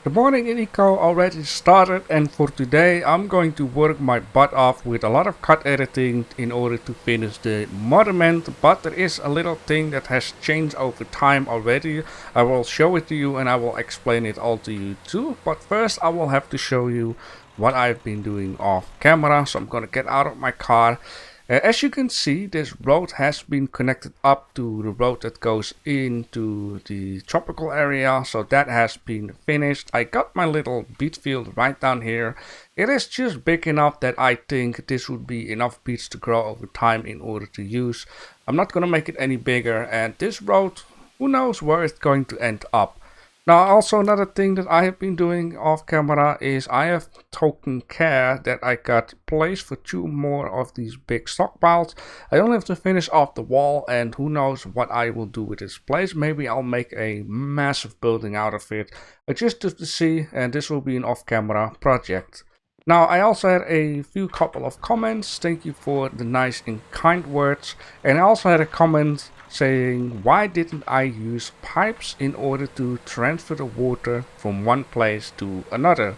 The morning Indico already started, and for today I'm going to work my butt off with a lot of cut editing in order to finish the monument, but there is a little thing that has changed over time already. I will show it to you and I will explain it all to you too, but first I will have to show you what I've been doing off camera. So I'm gonna get out of my car. As you can see, this road has been connected up to the road that goes into the tropical area, so that has been finished. I got my little beet field right down here. It is just big enough that I think this would be enough beets to grow over time in order to use. I'm not gonna make it any bigger, and this road, who knows where it's going to end up. Now, also another thing that I have been doing off camera is I have taken care that I got place for 2 more of these big stockpiles. I only have to finish off the wall, and who knows what I will do with this place. Maybe I'll make a massive building out of it. I just have to see, and this will be an off camera project. Now, I also had a couple of comments. Thank you for the nice and kind words. And I also had a comment saying, why didn't I use pipes in order to transfer the water from one place to another?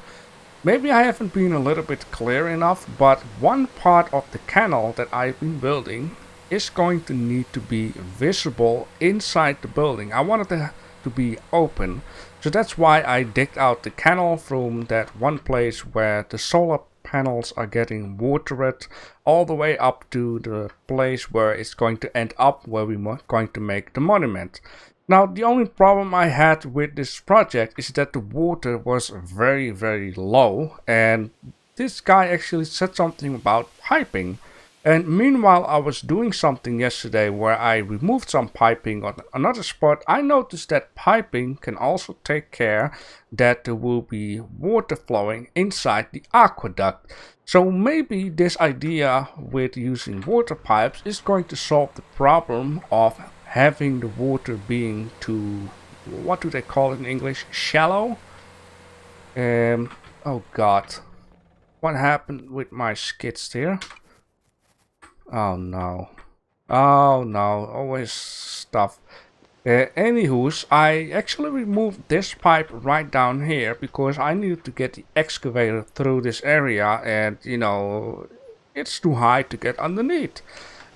Maybe I haven't been a little bit clear enough, but one part of the canal that I've been building is going to need to be visible inside the building. I wanted it to be open, so that's why I digged out the canal from that one place where the solar panels are getting watered all the way up to the place where it's going to end up, where we're going to make the monument. Now, the only problem I had with this project is that the water was very low, and this guy actually said something about piping. And meanwhile, I was doing something yesterday where I removed some piping on another spot. I noticed that piping can also take care that there will be water flowing inside the aqueduct. So maybe this idea with using water pipes is going to solve the problem of having the water being too, what do they call it in English? Shallow? Oh god. What happened with my skids here? Oh no. Oh no, always stuff. Anywho's, I actually removed this pipe right down here because I needed to get the excavator through this area, and you know, it's too high to get underneath.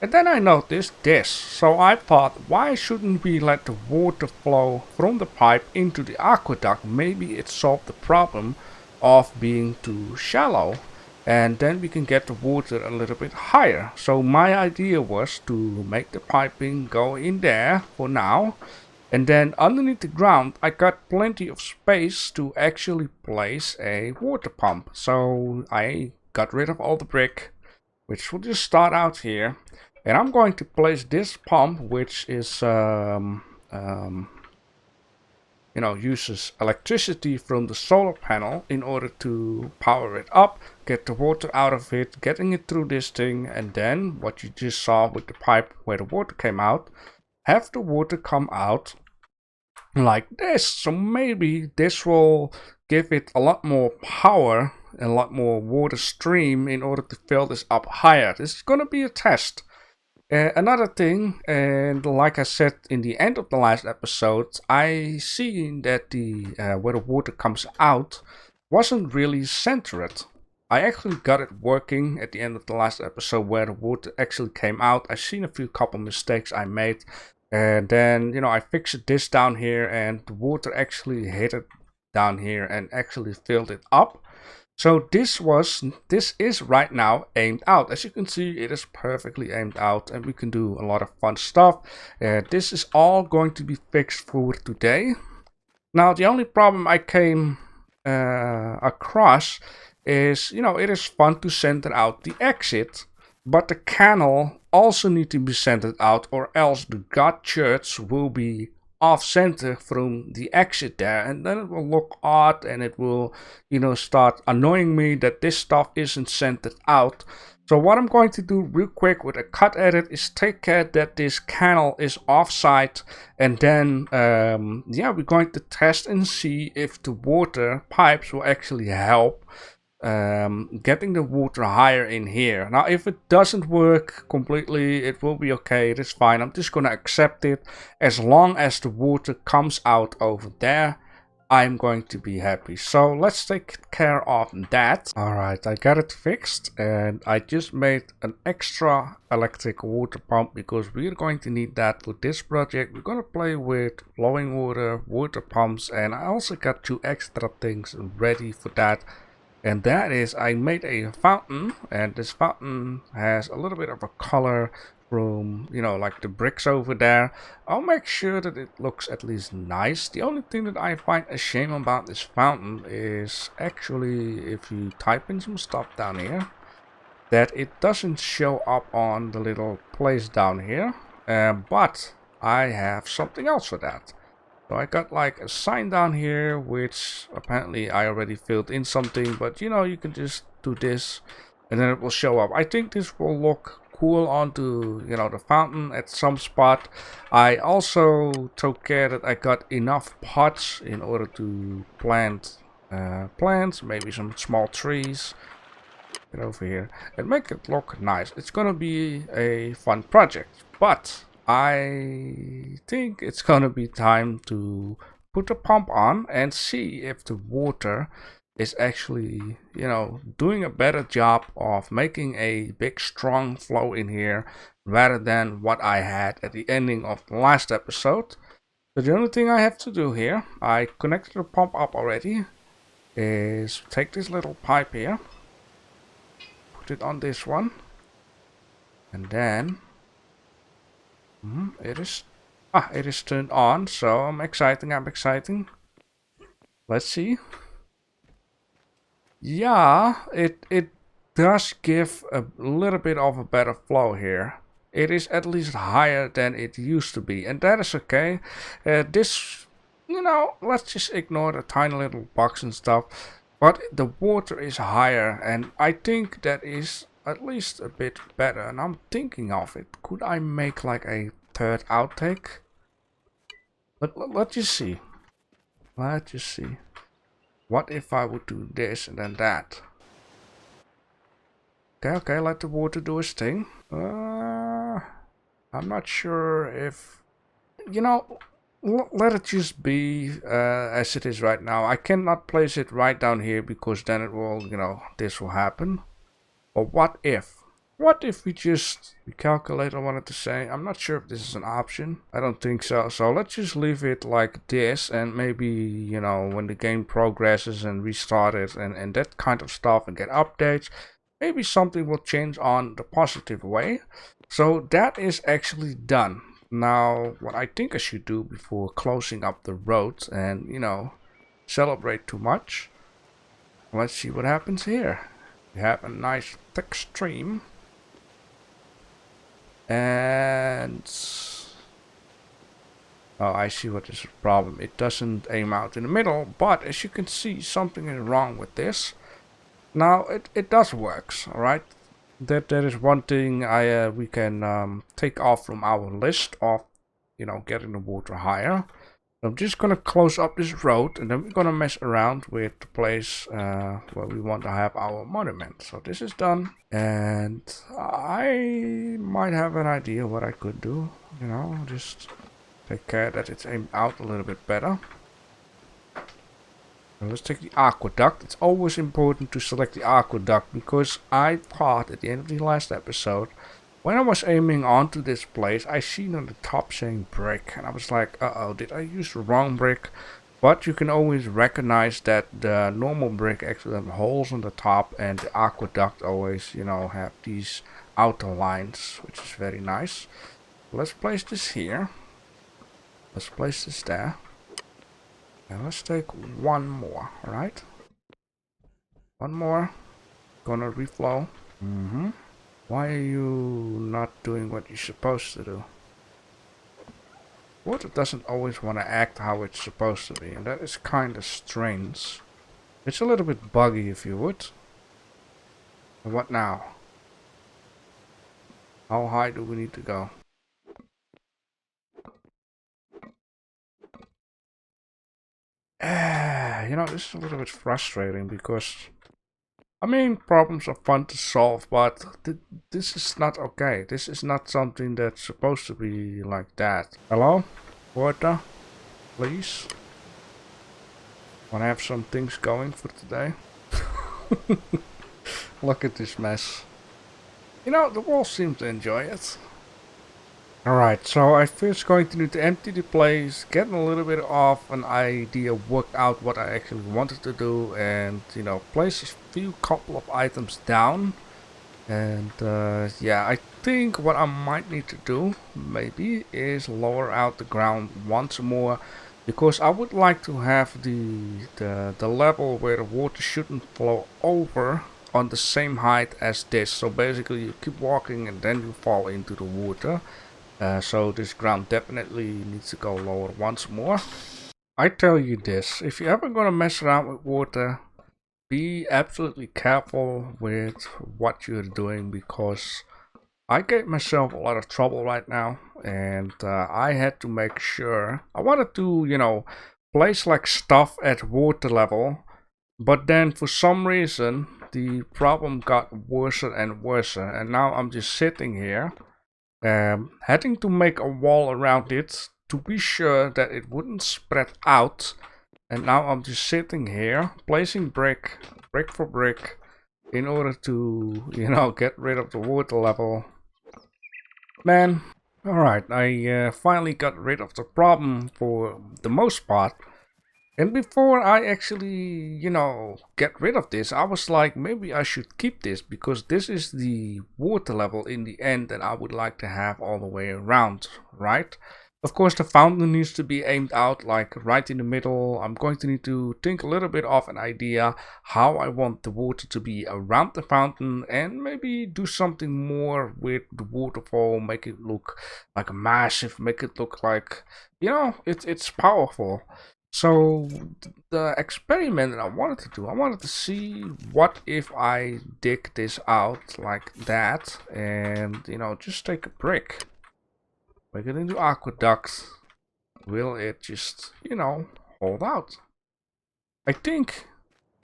And then I noticed this, so I thought, why shouldn't we let the water flow from the pipe into the aqueduct? Maybe it solved the problem of being too shallow. And then we can get the water a little bit higher. So my idea was to make the piping go in there for now, and then underneath the ground I got plenty of space to actually place a water pump. So I got rid of all the brick, which will just start out here, and I'm going to place this pump, which is uses electricity from the solar panel in order to power it up, get the water out of it, getting it through this thing, and then what you just saw with the pipe where the water came out, have the water come out like this. So maybe this will give it a lot more power and a lot more water stream in order to fill this up higher. This is gonna be a test. Another thing, and like I said in the end of the last episode, I seen that the where the water comes out wasn't really centered. I actually got it working at the end of the last episode where the water actually came out. I seen a couple mistakes I made, and then I fixed this down here, and the water actually hit it down here and actually filled it up. So this is right now aimed out. As you can see, it is perfectly aimed out, and we can do a lot of fun stuff. This is all going to be fixed for today. Now, the only problem I came across is, it is fun to center out the exit, but the canal also need to be centered out, or else the God Church will be off center from the exit there, and then it will look odd, and it will start annoying me that this stuff isn't centered out. So what I'm going to do real quick with a cut edit is take care that this canal is offside, and then we're going to test and see if the water pipes will actually help getting the water higher in here. Now, if it doesn't work completely, it will be okay. It is fine. I'm just gonna accept it as long as the water comes out over there. I'm going to be happy. So let's take care of that. Alright, I got it fixed, and I just made an extra electric water pump because we're going to need that for this project. We're gonna play with flowing water, water pumps, and I also got 2 extra things ready for that. And that is, I made a fountain, and this fountain has a little bit of a color from, you know, like the bricks over there. I'll make sure that it looks at least nice. The only thing that I find a shame about this fountain is actually, if you type in some stuff down here, that it doesn't show up on the little place down here. But I have something else for that. So I got like a sign down here, which apparently I already filled in something, but you know, you can just do this and then it will show up. I think this will look cool onto, you know, the fountain at some spot. I also took care that I got enough pots in order to plant plants, maybe some small trees. Get over here and make it look nice. It's gonna be a fun project, but I think it's gonna be time to put the pump on and see if the water is actually, you know, doing a better job of making a big strong flow in here rather than what I had at the ending of the last episode. So the only thing I have to do here, I connected the pump up already, is take this little pipe here, put it on this one, and then it is turned on, so I'm exciting. Let's see. Yeah, it does give a little bit of a better flow here. It is at least higher than it used to be, and that is okay. This, you know, let's just ignore the tiny little bugs and stuff. But the water is higher, and I think that is at least a bit better. And I'm thinking of it. Could I make like a third outtake? But let's just see. Let's just see. What if I would do this and then that? Okay, let the water do its thing. I'm not sure if, you know, let it just be as it is right now. I cannot place it right down here because then it will, you know, this will happen. Or what if? What if we just calculate, I wanted to say. I'm not sure if this is an option. I don't think so. So let's just leave it like this, and maybe, you know, when the game progresses and restart it and that kind of stuff and get updates, maybe something will change on the positive way. So that is actually done. Now, what I think I should do before closing up the road and, you know, celebrate too much, let's see what happens here. We have a nice thick stream. And oh, I see what is the problem. It doesn't aim out in the middle, but as you can see, something is wrong with this. Now it does works, all right. That is one thing we can take off from our list of, you know, getting the water higher. I'm just gonna close up this road, and then we're gonna mess around with the place where we want to have our monument. So this is done, and I might have an idea what I could do. You know, just take care that it's aimed out a little bit better. So let's take the aqueduct. It's always important to select the aqueduct because I thought at the end of the last episode, when I was aiming onto this place, I seen on the top saying brick, and I was like, uh-oh, did I use the wrong brick? But you can always recognize that the normal brick actually have holes on the top, and the aqueduct always, you know, have these outer lines, which is very nice. Let's place this here. Let's place this there. And let's take one more, alright? One more. Gonna reflow. Why are you not doing what you're supposed to do? Water doesn't always want to act how it's supposed to be, and that is kind of strange. It's a little bit buggy, if you would. And what now? How high do we need to go? You know, this is a little bit frustrating because, I mean, problems are fun to solve, but this is not okay. This is not something that's supposed to be like that. Hello? Water? Please? Want to have some things going for today. Look at this mess. You know, the walls seem to enjoy it. Alright, so I'm first going to need to empty the place, get a little bit of an idea, work out what I actually wanted to do, and, you know, place a few couple of items down. And, yeah, I think what I might need to do, maybe, is lower out the ground once more. Because I would like to have the level where the water shouldn't flow over on the same height as this. So basically you keep walking and then you fall into the water. So this ground definitely needs to go lower once more. I tell you this, if you're ever gonna mess around with water, be absolutely careful with what you're doing, because I gave myself a lot of trouble right now, and I had to make sure. I wanted to, you know, place like stuff at water level, but then for some reason the problem got worse and worse, and now I'm just sitting here, having to make a wall around it to be sure that it wouldn't spread out. And now I'm just sitting here, placing brick for brick, in order to, you know, get rid of the water level. Man, alright, I finally got rid of the problem for the most part. And before I actually, you know, get rid of this, I was like, maybe I should keep this, because this is the water level in the end that I would like to have all the way around, right? Of course, the fountain needs to be aimed out like right in the middle. I'm going to need to think a little bit of an idea how I want the water to be around the fountain, and maybe do something more with the waterfall, make it look like a massive, make it look like, you know, it's powerful. So the experiment that I wanted to do, I wanted to see what if I dig this out like that, and, you know, just take a brick, make it into aqueduct. Will it just, you know, hold out? I think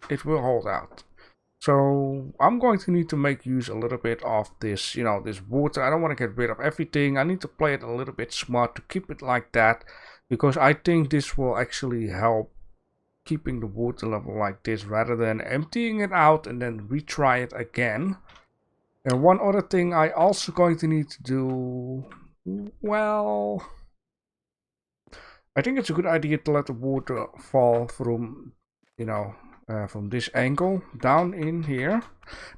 it will hold out. So I'm going to need to make use a little bit of this, you know, this water. I don't want to get rid of everything. I need to play it a little bit smart to keep it like that, because I think this will actually help keeping the water level like this, rather than emptying it out and then retry it again. And one other thing I also going to need to do, well, I think it's a good idea to let the water fall from, you know, from this angle down in here.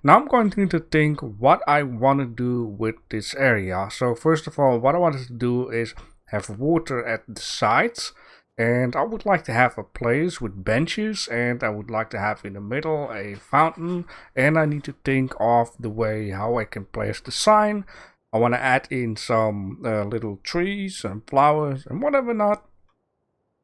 Now I'm going to need to think what I want to do with this area. So first of all, what I wanted to do is have water at the sides, and I would like to have a place with benches, and I would like to have in the middle a fountain, and I need to think of the way how I can place the sign. I want to add in some little trees and flowers and whatever not.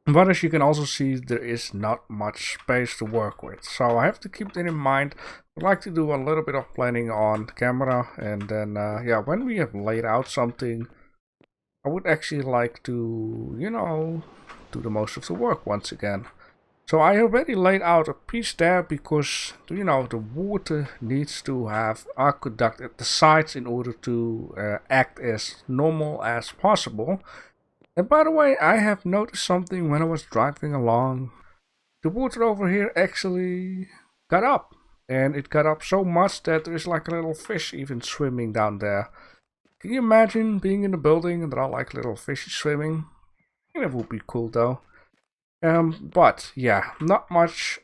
But as you can also see, there is not much space to work with, so I have to keep that in mind. I'd like to do a little bit of planning on camera, and then yeah, when we have laid out something, I would actually like to, you know, do the most of the work once again. So I already laid out a piece there, because, you know, the water needs to have aqueduct at the sides in order to act as normal as possible. And by the way, I have noticed something when I was driving along. The water over here actually got up. And it got up so much that there is like a little fish even swimming down there. Can you imagine being in a building and there are like little fishes swimming? I think that would be cool though. But yeah, not much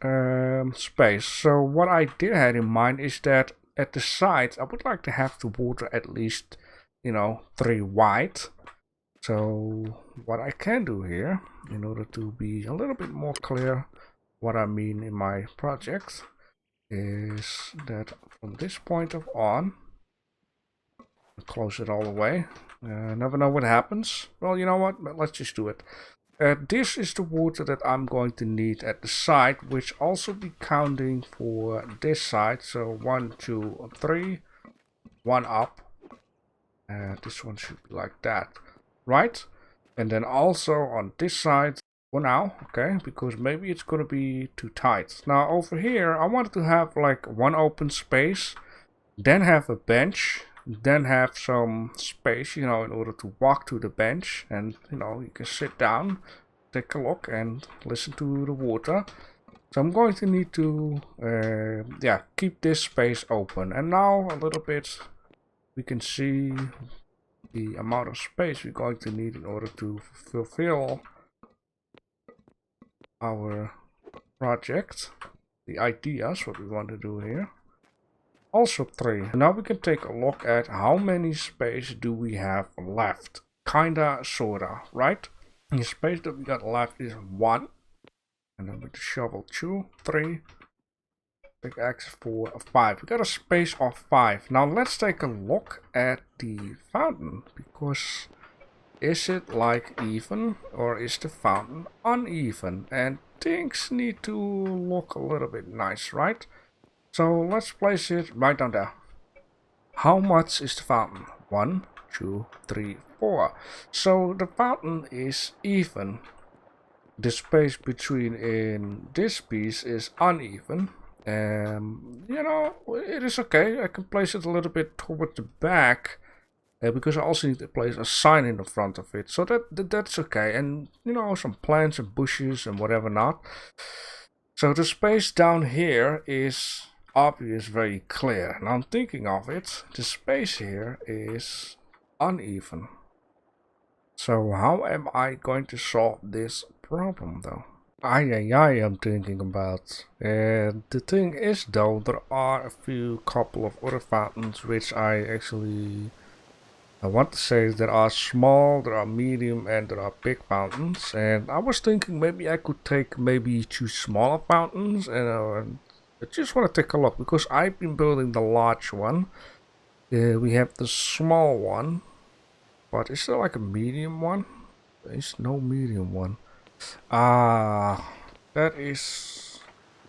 space. So what I did have in mind is that at the sides I would like to have the water at least, you know, 3 wide. So what I can do here, in order to be a little bit more clear what I mean in my project, is that from this point of on, close it all the way. Never know what happens. Well, you know what? Let's just do it. This is the water that I'm going to need at the side, which also be counting for this side. So 1, 2, 3, 1 up. This one should be like that, right? And then also on this side for now, okay, because maybe it's gonna be too tight. Now over here, I wanted to have like one open space, then have a bench, then have some space, you know, in order to walk to the bench, and, you know, you can sit down, take a look and listen to the water. So I'm going to need to, yeah, keep this space open. And now a little bit, we can see the amount of space we're going to need in order to fulfill our project. The ideas, what we want to do here. Also 3. Now we can take a look at how many space do we have left. Kinda, sorta, right? The space that we got left is 1. And then with the shovel 2, 3. Pickaxe 4, 5. We got a space of 5. Now let's take a look at the fountain. Because is it like even or is the fountain uneven? And things need to look a little bit nice, right? So let's place it right down there. How much is the fountain? 1, 2, 3, 4. So the fountain is even. The space between in this piece is uneven. You know, it is okay. I can place it a little bit toward the back. Because I also need to place a sign in the front of it. So that's okay. And, you know, some plants and bushes and whatever not. So the space down here is obvious, very clear. And I'm thinking of it. The space here is uneven. So how am I going to solve this problem though? I'm thinking about. And the thing is though, there are a couple of other fountains which I want to say there are small, there are medium, and there are big fountains. And I was thinking maybe I could take maybe 2 smaller fountains. And I just want to take a look because I've been building the large one. We have the small one. But is there like a medium one? There's no medium one. That is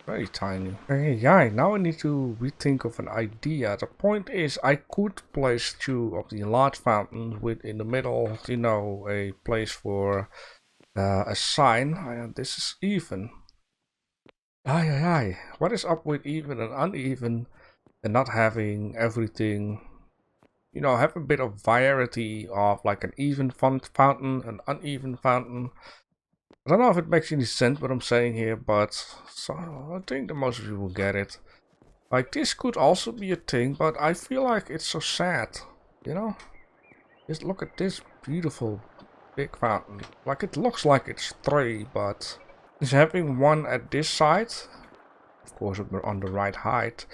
very tiny. Yeah, now I need to rethink of an idea. The point is, I could place 2 of the large fountains with in the middle, you know, a place for a sign. This is even. What is up with even and uneven and not having everything? You know, have a bit of variety of like an even fountain, an uneven fountain. I don't know if it makes any sense what I'm saying here, but so I think that most of you will get it. Like this could also be a thing, but I feel like it's so sad, you know? Just look at this beautiful big fountain. Like it looks like it's 3, but it's having one at this side. Of course, we're on the right height.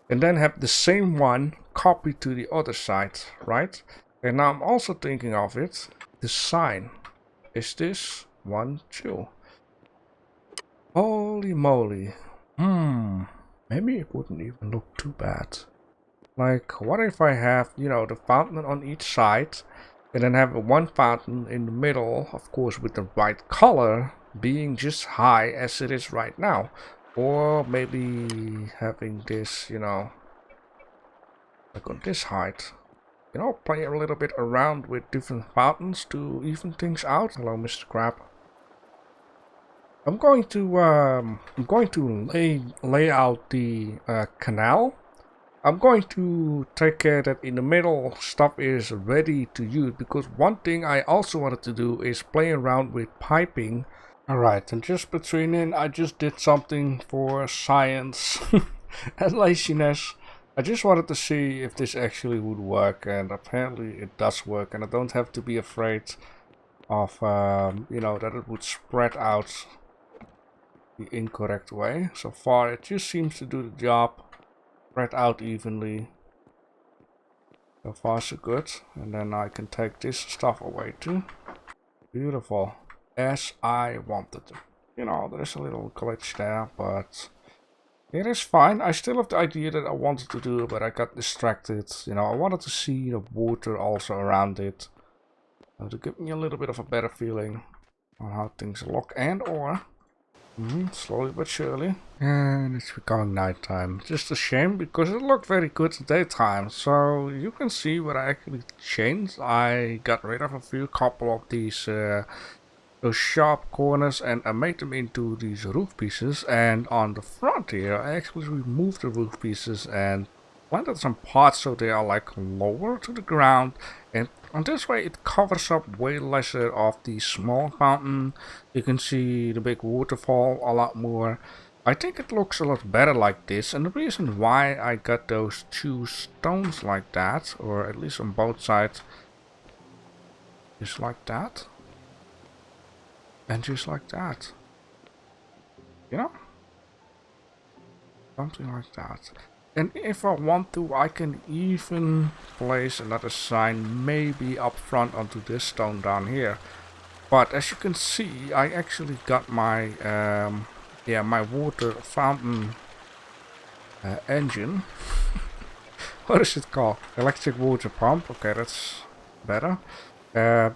And then have the same one copied to the other side, right? And now I'm also thinking of it. The sign. Is this 1, 2? Holy moly. Maybe it wouldn't even look too bad. Like, what if I have, you know, the fountain on each side, and then have one fountain in the middle, of course, with the right color, being just high as it is right now. Or maybe having this, you know, like on this height. You know, play a little bit around with different fountains to even things out. Hello, Mr. Crab. I'm going to lay out the canal. I'm going to take care that in the middle stuff is ready to use, because one thing I also wanted to do is play around with piping. Alright, and just between in, I just did something for science and laziness. I just wanted to see if this actually would work, and apparently it does work, and I don't have to be afraid of, you know, that it would spread out the incorrect way. So far it just seems to do the job, spread out evenly. So far so good. And then I can take this stuff away too. Beautiful. As I wanted to. You know, there's a little glitch there, but it is fine. I still have the idea that I wanted to do, but I got distracted. You know, I wanted to see the water also around it, to give me a little bit of a better feeling on how things look and or slowly but surely. And it's becoming nighttime. Just a shame because it looked very good at daytime. So you can see what I actually changed. I got rid of a couple of these those sharp corners, and I made them into these roof pieces. And on the front here, I actually removed the roof pieces and planted some pots so they are like lower to the ground, and on this way it covers up way lesser of the small fountain. You can see the big waterfall a lot more. I think it looks a lot better like this, and the reason why I got those two stones like that, or at least on both sides, is like that. And just like that. You know? Something like that. And if I want to, I can even place another sign maybe up front onto this stone down here. But as you can see, I actually got my my water fountain engine. What is it called? Electric water pump. Okay, that's better.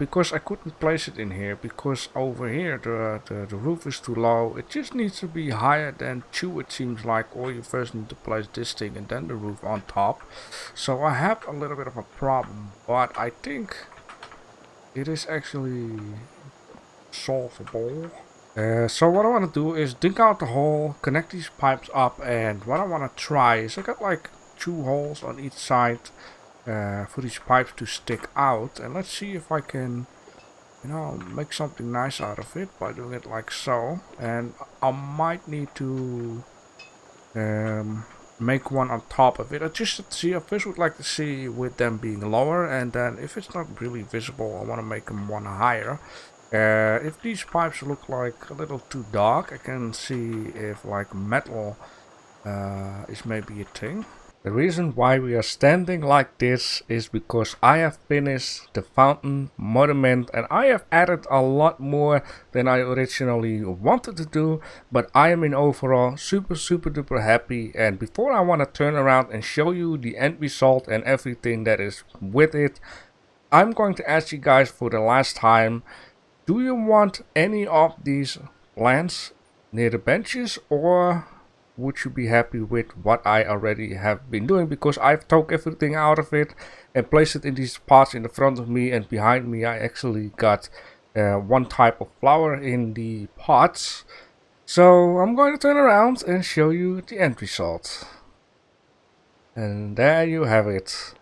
Because I couldn't place it in here because over here the roof is too low. It just needs to be higher than 2, it seems like, or you first need to place this thing and then the roof on top. So I have a little bit of a problem, but I think it is actually solvable. So what I want to do is dig out the hole, connect these pipes up, and what I want to try is I got like 2 holes on each side for these pipes to stick out, and let's see if I can, you know, make something nice out of it by doing it like so. And I might need to make one on top of it. I just see, I first would like to see with them being lower, and then if it's not really visible, I want to make them one higher. If these pipes look like a little too dark, I can see if like metal is maybe a thing. The reason why we are standing like this is because I have finished the fountain monument, and I have added a lot more than I originally wanted to do, but I am in overall super duper happy. And before I want to turn around and show you the end result and everything that is with it, I'm going to ask you guys for the last time, do you want any of these plants near the benches, or would you be happy with what I already have been doing? Because I've took everything out of it and placed it in these pots in the front of me, and behind me I actually got one type of flower in the pots. So I'm going to turn around and show you the end result. And there you have it.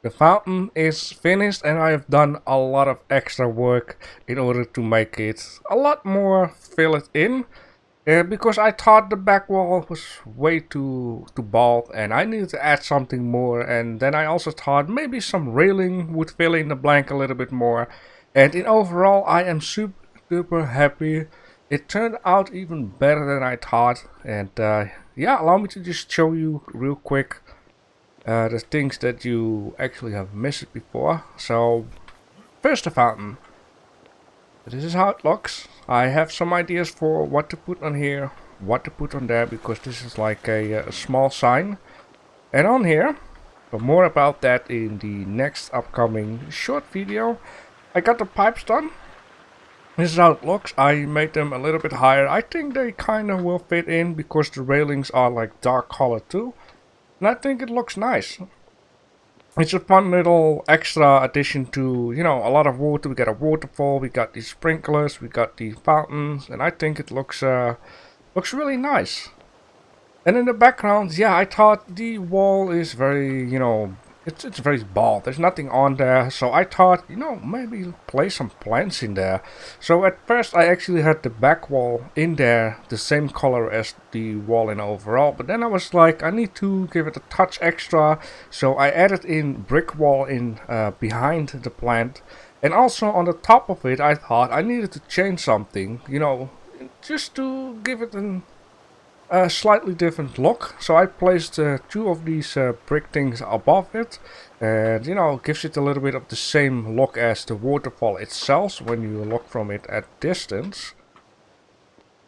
The fountain is finished, and I have done a lot of extra work in order to make it a lot more fill it in. Because I thought the back wall was way too bald and I needed to add something more, and then I also thought maybe some railing would fill in the blank a little bit more. And in overall, I am super duper happy. It turned out even better than I thought. And yeah, allow me to just show you real quick the things that you actually have missed before. So first, the fountain. This is how it looks. I have some ideas for what to put on here, what to put on there, because this is like a small sign. And on here, but more about that in the next upcoming short video. I got the pipes done. This is how it looks. I made them a little bit higher. I think they kind of will fit in because the railings are like dark color too. And I think it looks nice. It's a fun little extra addition to, you know, a lot of water. We got a waterfall, we got these sprinklers, we got these fountains, and I think it looks really nice. And in the background, yeah, I thought the wall is very, you know, it's very bald. There's nothing on there, so I thought, you know, maybe place some plants in there. So at first I actually had the back wall in there the same color as the wall in overall, but then I was like, I need to give it a touch extra, so I added in brick wall in behind the plant. And also on the top of it, I thought I needed to change something, you know, just to give it a slightly different look. So I placed 2 of these brick things above it, and you know, gives it a little bit of the same look as the waterfall itself when you look from it at distance.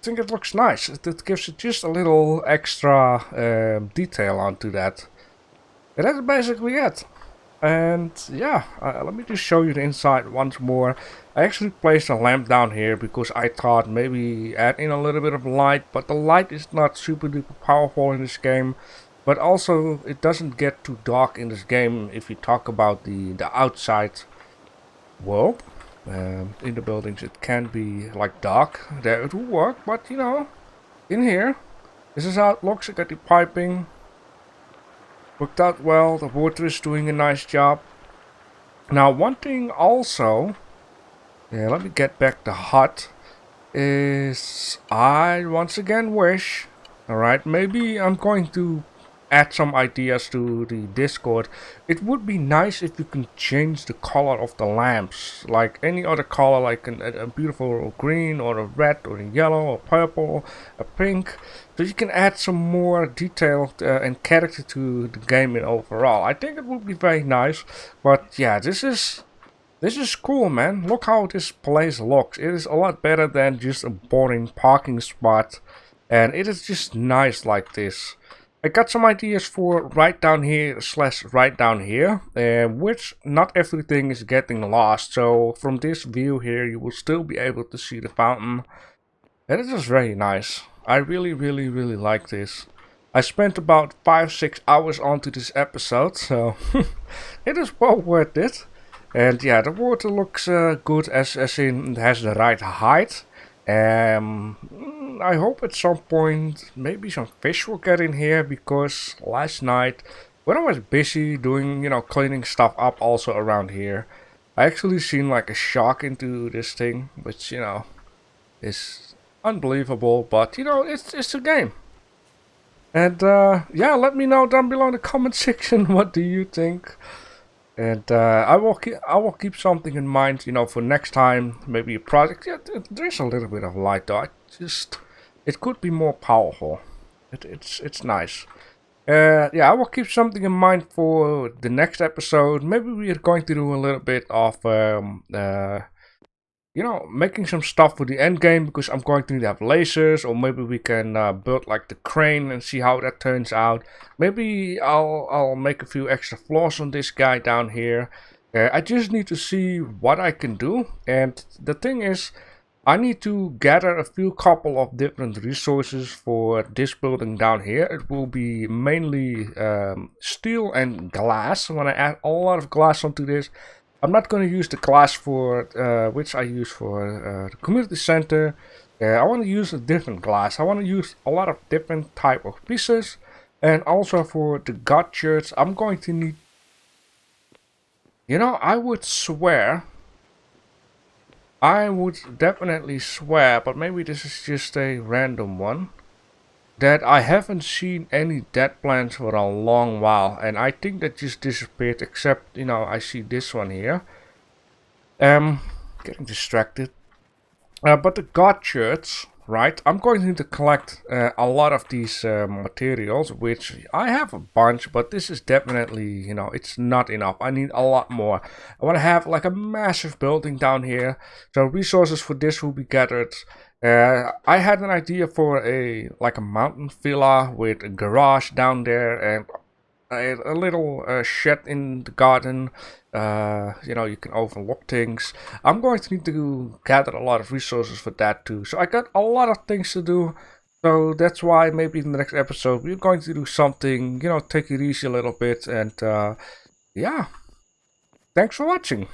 I think it looks nice. It gives it just a little extra detail onto that. And that's basically it. And yeah, let me just show you the inside once more. I actually placed a lamp down here because I thought maybe add in a little bit of light, but the light is not super duper powerful in this game. But also it doesn't get too dark in this game if you talk about the outside world. In the buildings it can be like dark, there it will work, but you know, in here, this is how it looks. I got the piping. Worked out well, the water is doing a nice job. Now one thing also, let me get back the hut, is I once again wish Alright, maybe I'm going to add some ideas to the Discord. It would be nice if you can change the color of the lamps, like any other color, like a beautiful green or a red or a yellow or purple, a pink, so you can add some more detail and character to the game in overall. I think it would be very nice, but yeah, this is cool, man. Look how this place looks. It is a lot better than just a boring parking spot. And it is just nice like this. I got some ideas for right down here slash right down here, which not everything is getting lost. So from this view here, you will still be able to see the fountain. And it is very nice. I really, really, really like this. I spent about 5-6 hours onto this episode, so it is well worth it. And yeah, the water looks good, as in it has the right height. I hope at some point maybe some fish will get in here, because last night when I was busy doing, cleaning stuff up also around here, I actually seen like a shark into this thing, which, is unbelievable, but it's a game. And yeah, let me know down below in the comment section what do you think. And I will keep something in mind, for next time, maybe a project. Yeah, there's a little bit of light though. It could be more powerful. It's nice. Yeah, I will keep something in mind for the next episode. Maybe we are going to do a little bit of making some stuff for the end game, because I'm going to need to have lasers, or maybe we can build like the crane and see how that turns out. Maybe I'll make a few extra floors on this guy down here. I just need to see what I can do, and the thing is, I need to gather a few couple of different resources for this building down here. It will be mainly steel and glass. When I add a lot of glass onto this, I'm not going to use the glass for which I use for the community center. I want to use a different glass. I want to use a lot of different type of pieces, and also for the god church, I'm going to need. I would swear. I would definitely swear, but maybe this is just a random one, that I haven't seen any dead plants for a long while, and I think that just disappeared, except, I see this one here. Getting distracted. But the god church, right? I'm going to need to collect a lot of these materials, which I have a bunch, but this is definitely, it's not enough. I need a lot more. I want to have like a massive building down here, so resources for this will be gathered. I had an idea for a mountain villa with a garage down there and a little shed in the garden. You can overlook things. I'm going to need to gather a lot of resources for that too. So I got a lot of things to do. So that's why maybe in the next episode we're going to do something, take it easy a little bit. And yeah, thanks for watching.